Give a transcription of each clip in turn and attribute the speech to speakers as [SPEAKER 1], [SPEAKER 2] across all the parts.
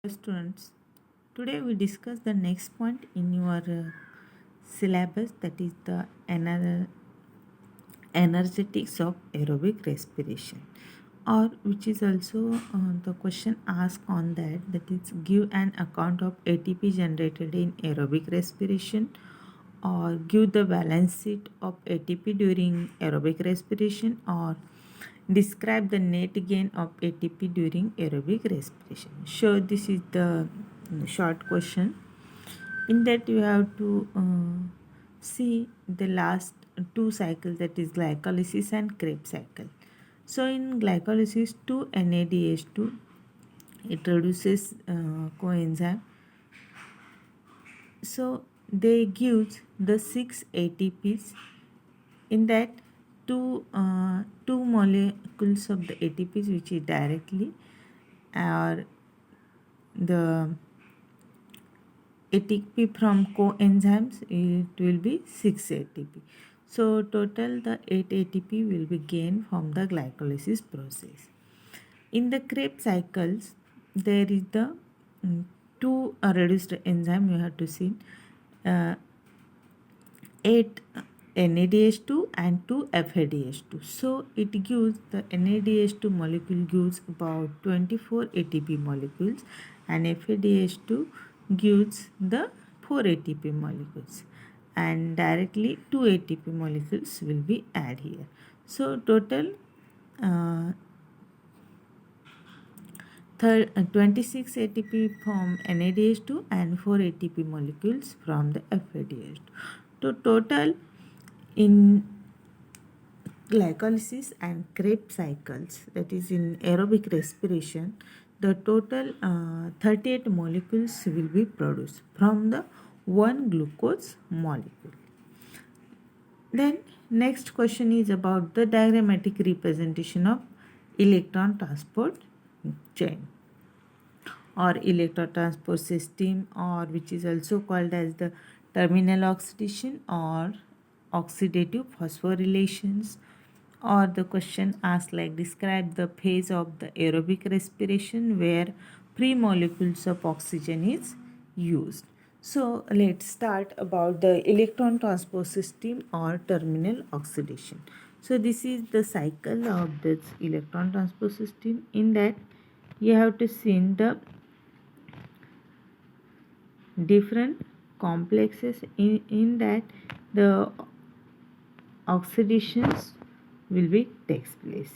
[SPEAKER 1] Students, today we discuss the next point in your syllabus, that is the energetics of aerobic respiration, or which is also the question asked on that is give an account of ATP generated in aerobic respiration, or give the balance sheet of ATP during aerobic respiration, or describe the net gain of ATP during aerobic respiration. So this is the short question. In that you have to see the last two cycles, that is glycolysis and Krebs cycle. So in glycolysis, 2 NADH2 it reduces coenzyme. So they gives the 6 ATPs. In that, two molecules of the ATPs which is directly, or the ATP from coenzymes, it will be 6 ATP. So total the 8 ATP will be gained from the glycolysis process. In the Krebs cycles, there is the two reduced enzyme you have to see, 8 NADH2 and 2 FADH2. So it gives the NADH2 molecule gives about 24 ATP molecules, and FADH2 gives the 4 ATP molecules, and directly 2 ATP molecules will be added here. So total 26 ATP from NADH2 and 4 ATP molecules from the FADH2. So total in glycolysis and Krebs cycles, that is in aerobic respiration, the total 38 molecules will be produced from the one glucose molecule. Then next question is about the diagrammatic representation of electron transport chain or electron transport system, or which is also called as the terminal oxidation or oxidative phosphorylations. Or the question asks like describe the phase of the aerobic respiration where free molecules of oxygen is used. So let's start about the electron transport system or terminal oxidation. So this is the cycle of this electron transport system. In that you have to see the different complexes. In that the oxidations will be takes place.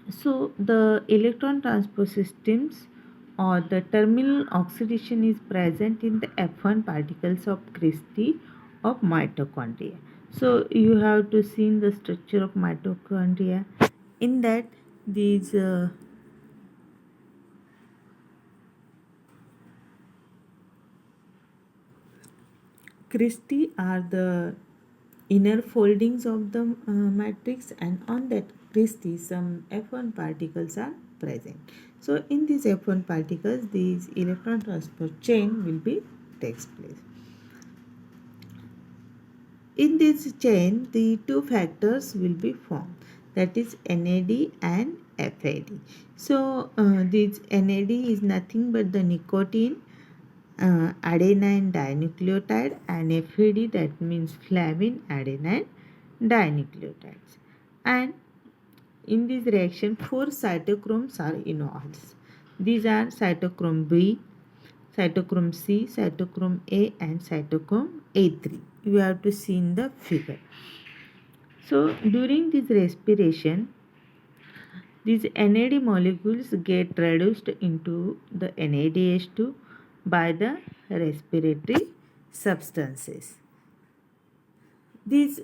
[SPEAKER 1] So the electron transport systems or the terminal oxidation is present in the F1 particles of Christie of mitochondria. So you have to see the structure of mitochondria. In that these Christie are the inner foldings of the matrix, and on that Christie some F1 particles are present. So in these F1 particles, these electron transport chain will be takes place. In this chain, the two factors will be formed, that is NAD and FAD. So this NAD is nothing but the nicotine adenine dinucleotide, and FAD, that means flavin adenine dinucleotides. And in this reaction, 4 cytochromes are involved. These are cytochrome B, cytochrome C, cytochrome A, and cytochrome A3. You have to see in the figure. So during this respiration, these NAD molecules get reduced into the NADH2 by the respiratory substances. These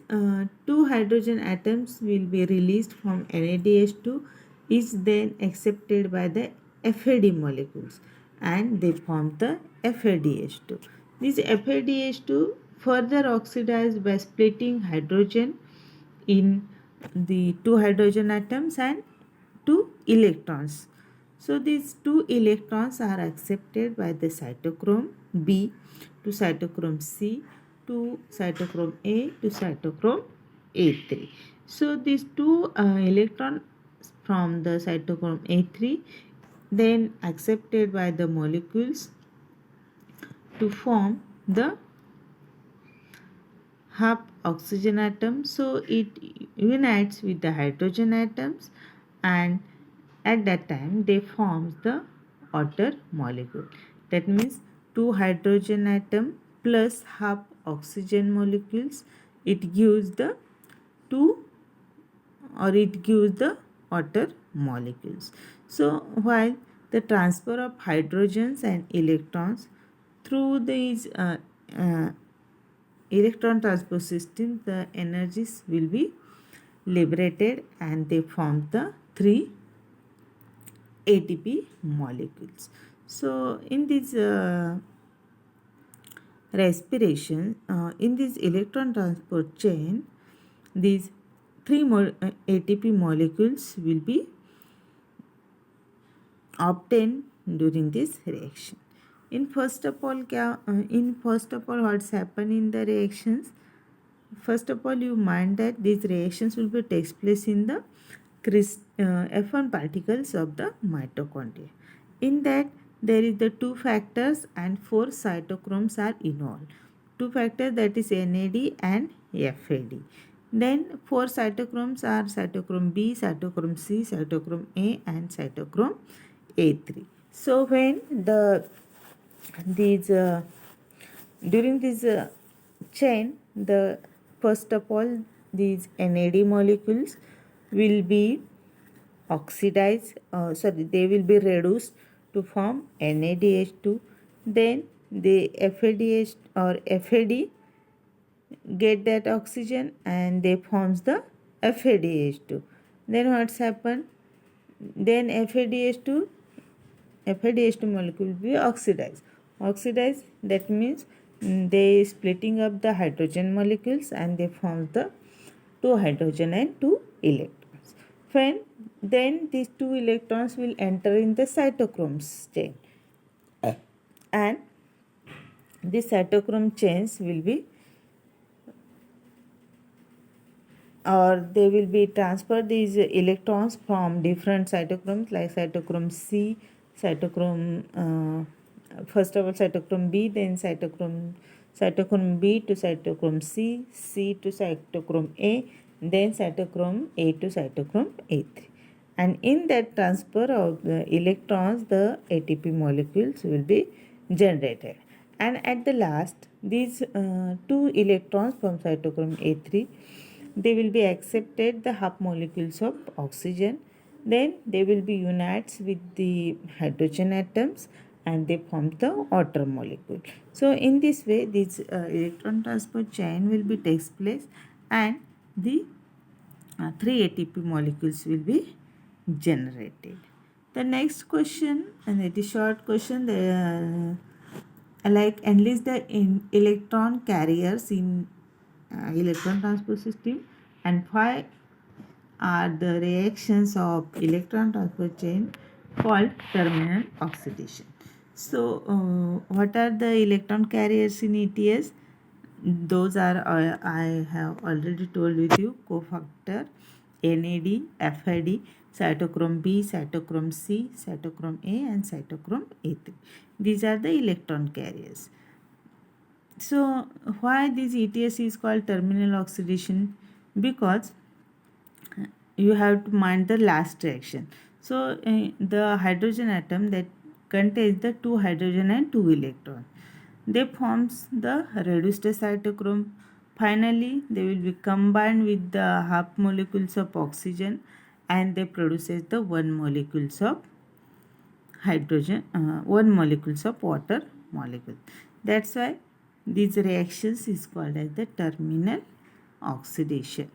[SPEAKER 1] two hydrogen atoms will be released from NADH2, is then accepted by the FAD molecules, and they form the FADH2. This FADH2 further oxidized by splitting hydrogen in the two hydrogen atoms and two electrons. So these two electrons are accepted by the cytochrome B to cytochrome C to cytochrome A to cytochrome A3. So these two electrons from the cytochrome A3 then accepted by the molecules to form the half oxygen atom. So it unites with the hydrogen atoms, and at that time they forms the outer molecule. That means two hydrogen atom plus half oxygen molecules, it gives the two, or it gives the outer molecules. So while the transfer of hydrogens and electrons through these electron transport system, the energies will be liberated and they form the three ATP molecules. So in this respiration, in this electron transport chain, these three ATP molecules will be obtained during this reaction. In first of all what's happen in the reactions? First of all, you mind that these reactions will be takes place in the F1 particles of the mitochondria. In that, there is the two factors and four cytochromes are involved. Two factors, that is NAD and FAD. Then four cytochromes are cytochrome B, cytochrome C, cytochrome A and cytochrome A3. So when during this chain, the first of all these NAD molecules will be oxidized, they will be reduced to form NADH2. Then the FADH or FAD get that oxygen and they forms the FADH2. Then what's happened? Then FADH2 molecule will be oxidized. That means they splitting up the hydrogen molecules and they form the two hydrogen and two electrons. Then these two electrons will enter in the cytochromes chain, and the cytochrome chains will be, or they will be transfer these electrons from different cytochromes like cytochrome C, cytochrome first of all cytochrome B, then cytochrome B to cytochrome C, C to cytochrome A, then cytochrome A to cytochrome A3. And in that transfer of the electrons, the ATP molecules will be generated. And at the last, these two electrons from cytochrome A3, they will be accepted the half molecules of oxygen. Then they will be unites with the hydrogen atoms and they form the outer molecule. So in this way, this electron transport chain will be takes place, and the three ATP molecules will be generated. The next question, and it is short question, like enlist the electron carriers in electron transport system, and why are the reactions of electron transport chain called terminal oxidation. So what are the electron carriers in ETS? Those are, I have already told with you, cofactor, NAD, FAD, cytochrome B, cytochrome C, cytochrome A and cytochrome A3. These are the electron carriers. So why this ETS is called terminal oxidation? Because you have to mind the last reaction. So the hydrogen atom that contains the two hydrogen and two electrons, they forms the reduced cytochrome. Finally, they will be combined with the half molecules of oxygen and they produces the one molecules of hydrogen, one molecules of water molecule. That's why these reactions is called as the terminal oxidation.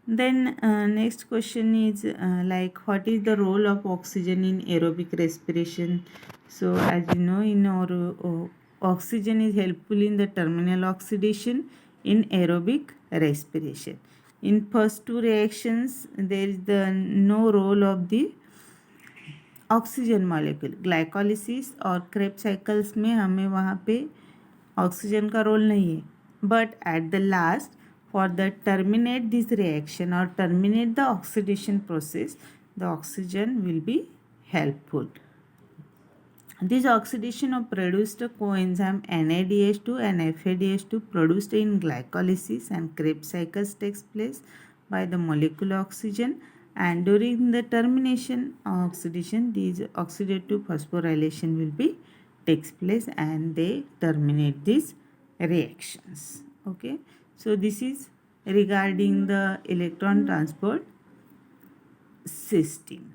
[SPEAKER 1] Then next question is like what is the role of oxygen in aerobic respiration? So as you know, in our oxygen is helpful in the terminal oxidation in aerobic respiration. In first two reactions, there is the no role of the oxygen molecule. Glycolysis और Krebs cycles में हमें वहाँ पे oxygen का role नहीं है, but at the last for the terminate this reaction or terminate the oxidation process, the oxygen will be helpful. This oxidation of produced coenzyme NADH2 and FADH2 produced in glycolysis and Krebs cycles takes place by the molecule oxygen, and during the termination oxidation these oxidative phosphorylation will be takes place and they terminate these reactions. Okay, so this is regarding the electron transport system.